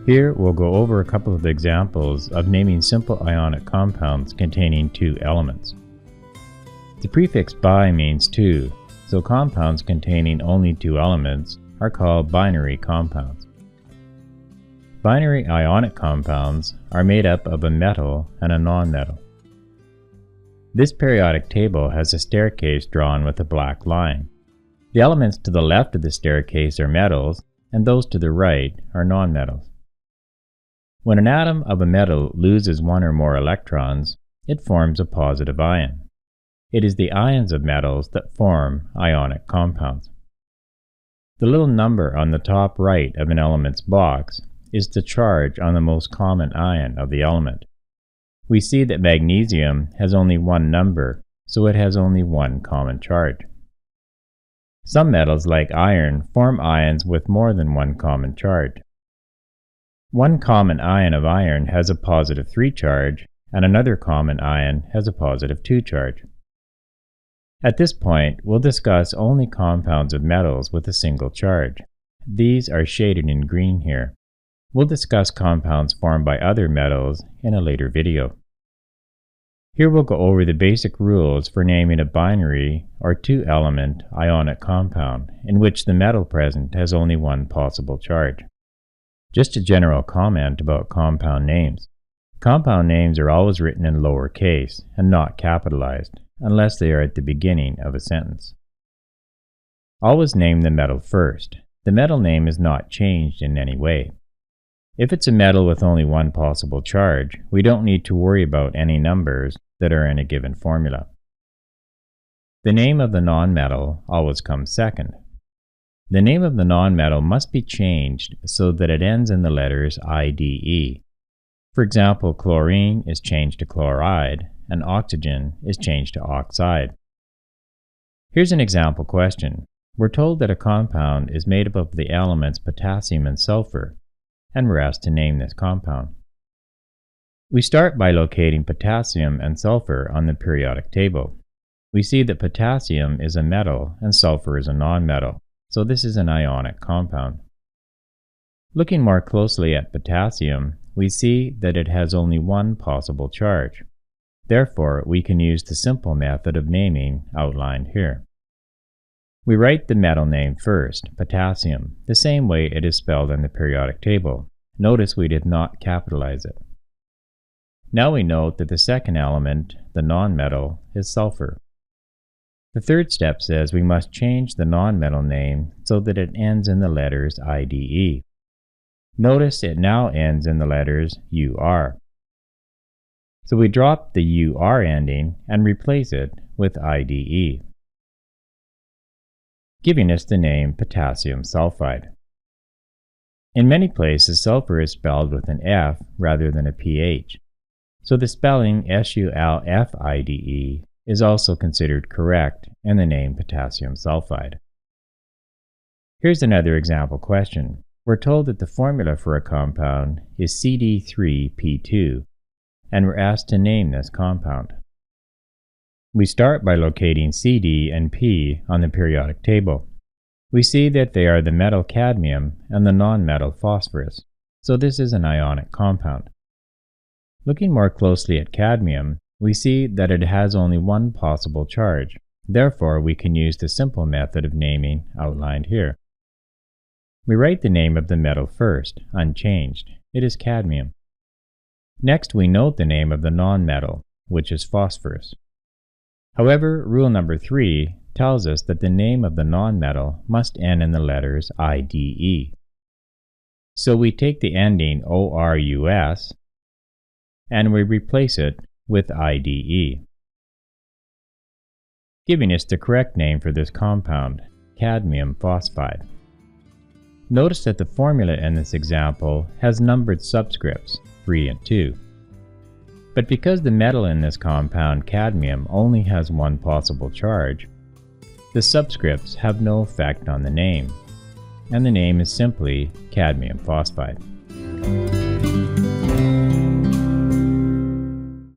Here we'll go over a couple of examples of naming simple ionic compounds containing two elements. The prefix bi means two, so compounds containing only two elements are called binary compounds. Binary ionic compounds are made up of a metal and a nonmetal. This periodic table has a staircase drawn with a black line. The elements to the left of the staircase are metals, and those to the right are nonmetals. When an atom of a metal loses one or more electrons, it forms a positive ion. It is the ions of metals that form ionic compounds. The little number on the top right of an element's box is the charge on the most common ion of the element. We see that magnesium has only one number, so it has only one common charge. Some metals, like iron, form ions with more than one common charge. One common ion of iron has a positive 3 charge, and another common ion has a positive 2 charge. At this point, we'll discuss only compounds of metals with a single charge. These are shaded in green here. We'll discuss compounds formed by other metals in a later video. Here we'll go over the basic rules for naming a binary or two-element ionic compound in which the metal present has only one possible charge. Just a general comment about compound names. Compound names are always written in lowercase and not capitalized, unless they are at the beginning of a sentence. Always name the metal first. The metal name is not changed in any way. If it's a metal with only one possible charge, we don't need to worry about any numbers that are in a given formula. The name of the nonmetal always comes second. The name of the nonmetal must be changed so that it ends in the letters IDE. For example, chlorine is changed to chloride, and oxygen is changed to oxide. Here's an example question. We're told that a compound is made up of the elements potassium and sulfur, and we're asked to name this compound. We start by locating potassium and sulfur on the periodic table. We see that potassium is a metal and sulfur is a nonmetal, so this is an ionic compound. Looking more closely at potassium, we see that it has only one possible charge. Therefore, we can use the simple method of naming outlined here. We write the metal name first, potassium, the same way it is spelled in the periodic table. Notice we did not capitalize it. Now we note that the second element, the nonmetal, is sulfur. The third step says we must change the nonmetal name so that it ends in the letters IDE. Notice it now ends in the letters UR. So we drop the UR ending and replace it with IDE, giving us the name potassium sulphide. In many places, sulfur is spelled with an F rather than a PH, so the spelling SULFIDE is also considered correct in the name potassium sulphide. Here's another example question. We're told that the formula for a compound is CD3P2, and we're asked to name this compound. We start by locating CD and P on the periodic table. We see that they are the metal cadmium and the nonmetal phosphorus, so this is an ionic compound. Looking more closely at cadmium, we see that it has only one possible charge. Therefore, we can use the simple method of naming outlined here. We write the name of the metal first, unchanged. It is cadmium. Next, we note the name of the nonmetal, which is phosphorus. However, rule number 3 tells us that the name of the nonmetal must end in the letters IDE. So we take the ending ORUS and we replace it with IDE, giving us the correct name for this compound, cadmium phosphide. Notice that the formula in this example has numbered subscripts, 3 and 2. But because the metal in this compound, cadmium, only has one possible charge, the subscripts have no effect on the name, and the name is simply cadmium phosphide.